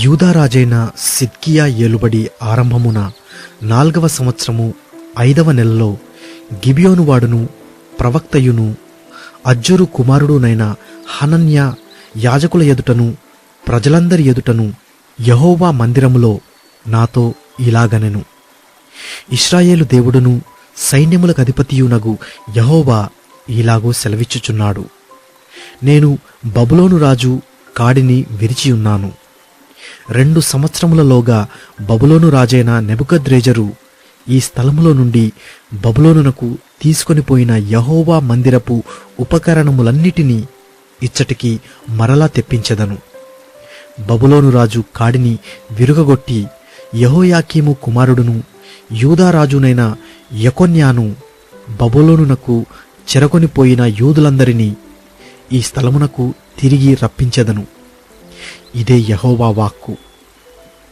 యూదారాజైన సిద్కియా ఏలుబడి ఆరంభమున 4వ సంవత్సరము 5వ నెలలో గిబియోనువాడును ప్రవక్తయును అజ్జూరు కుమారుడునైన హనన్య యాజకుల ఎదుటను ప్రజలందరి ఎదుటను యెహోవా మందిరములో నాతో ఇలాగనెను. ఇశ్రాయేలు దేవుడును సైన్యములకు అధిపతియునగు యెహోవా ఇలాగూ సెలవిచ్చుచున్నాడు. నేను బబులోను రాజు కాడిని విరిచియున్నాను. 2 సంవత్సరములలోగా బబులోను రాజైన నెబుకద్రేజరు ఈ స్థలములో నుండి బబులోనునకు తీసుకొనిపోయిన యెహోవా మందిరపు ఉపకరణములన్నిటినీ ఇచ్చటికి మరలా తెప్పించెదను. బబులోను రాజు కాడిని విరుగగొట్టి యెహోయాకీము కుమారుడును యూదారాజునైన యెకొన్యాను బబులోనునకు చెరకొనిపోయిన యూదులందరినీ ఈ స్థలమునకు తిరిగి రప్పించెదను. ఇదే యెహోవా వాక్కు.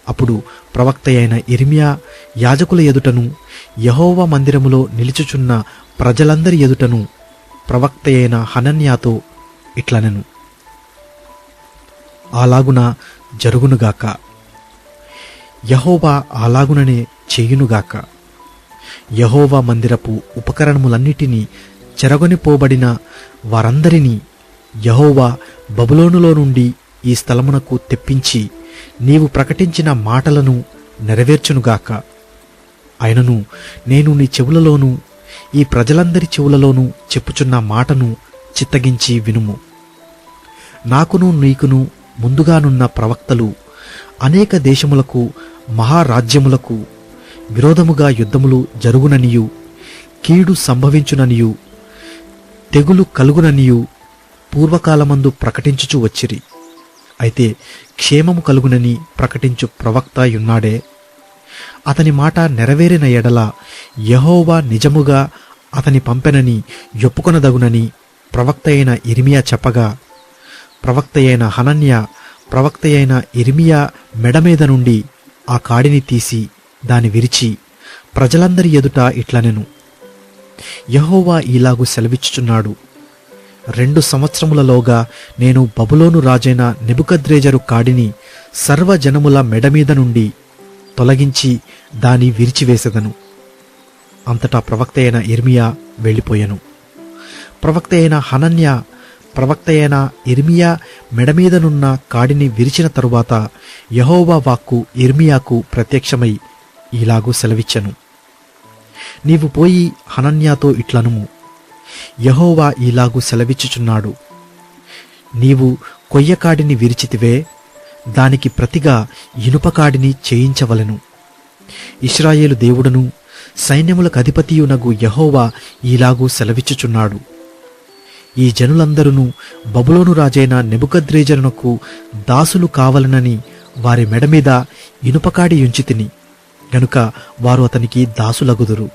అప్పుడు ప్రవక్త అయిన ఇర్మియా యాజకుల ఎదుటను యెహోవా మందిరములో నిలుచుచున్న ప్రజలందరి ఎదుటను ప్రవక్త అయిన హనన్యాతో ఇట్లనెను. అలాగున జరుగునుగాక, యెహోవా అలాగుననే చేయునుగాక. యెహోవా మందిరపు ఉపకరణములన్నిటినీ చెరగొనిపోబడిన వారందరినీ యెహోవా బబులోనులో నుండి ఈ స్థలమునకు తెప్పించి నీవు ప్రకటించిన మాటలను నెరవేర్చునుగాక. అయినను నేను నీ చెవులలోనూ ఈ ప్రజలందరి చెవులలోనూ చెప్పుచున్న మాటను చిత్తగించి వినుము. నాకును నీకును ముందుగానున్న ప్రవక్తలు అనేక దేశములకు మహారాజ్యములకు విరోధముగా యుద్ధములు జరుగుననియు కీడు సంభవించుననియు తెగులు కలుగుననియు పూర్వకాలమందు ప్రకటించుచు వచ్చిరి. అయితే క్షేమము కలుగునని ప్రకటించు ప్రవక్త యున్నాడే. అతని మాట నెరవేరిన ఎడల యెహోవా నిజముగా అతని పంపెనని ఒప్పుకొనదగునని ప్రవక్త అయిన ఇర్మియా చెప్పగా, ప్రవక్త అయిన హనన్య ప్రవక్త అయిన ఇర్మియా మెడమీద నుండి ఆ కాడిని తీసి దాని విరిచి ప్రజలందరి ఎదుట ఇట్లనెను. యెహోవా ఇలాగు సెలవిచ్చుచున్నాడు. 2 సంవత్సరములలోగా నేను బబులోను రాజైన నెబుకద్రేజరు కాడిని సర్వజనముల మెడమీద నుండి తొలగించి దాని విరిచివేసెదను. అంతటా ప్రవక్త అయిన ఇర్మియా వెళ్ళిపోయెను. ప్రవక్త అయిన హనన్య ప్రవక్త అయిన ఇర్మియా మెడమీదనున్న కాడిని విరిచిన తరువాత యెహోవా వాక్కు ఇర్మియాకు ప్రత్యక్షమై ఇలాగూ సెలవిచ్చెను. నీవు పోయి హనన్యాతో ఇట్లనుము, యెహోవా ఇలాగూ సెలవిచ్చుచున్నాడు. నీవు కొయ్యకాడిని విరిచితివే, దానికి ప్రతిగా ఇనుపకాడిని చేయించవలెను. ఇశ్రాయేలు దేవుడును సైన్యములకు అధిపతియునగు యెహోవా ఇలాగూ సెలవిచ్చుచున్నాడు. ఈ జనులందరూ బబులోను రాజైన నెబుకద్రేజరునకు దాసులు కావలనని వారి మెడమీద ఇనుపకాడి ఉంచితిని గనుక వారు అతనికి దాసులగుదురు.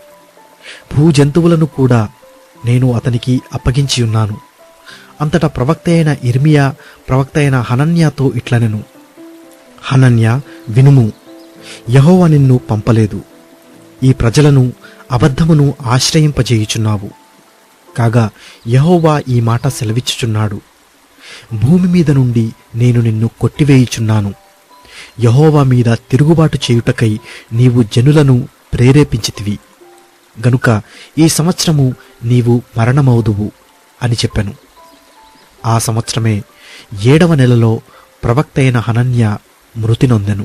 భూజంతువులను కూడా నేను అతనికి అప్పగించియున్నాను. అంతటా ప్రవక్త అయిన ఇర్మియా ప్రవక్త అయిన హనన్యాతో ఇట్లనెను. హనన్య, వినుము, యెహోవా నిన్ను పంపలేదు. ఈ ప్రజలను అబద్ధమును ఆశ్రయింపజేయుచున్నావు. కాగా యెహోవా ఈ మాట సెలవిచ్చుచున్నాడు. భూమి మీద నుండి నేను నిన్ను కొట్టివేయుచున్నాను. యెహోవా మీద తిరుగుబాటు చేయుటకై నీవు జనులను ప్రేరేపించితివి గనుక ఈ సంవత్సరము నీవు మరణమవుదువు అని చెప్పెను. ఆ సంవత్సరమే 7వ నెలలో ప్రవక్త అయిన హనన్య మృతి నొందెను.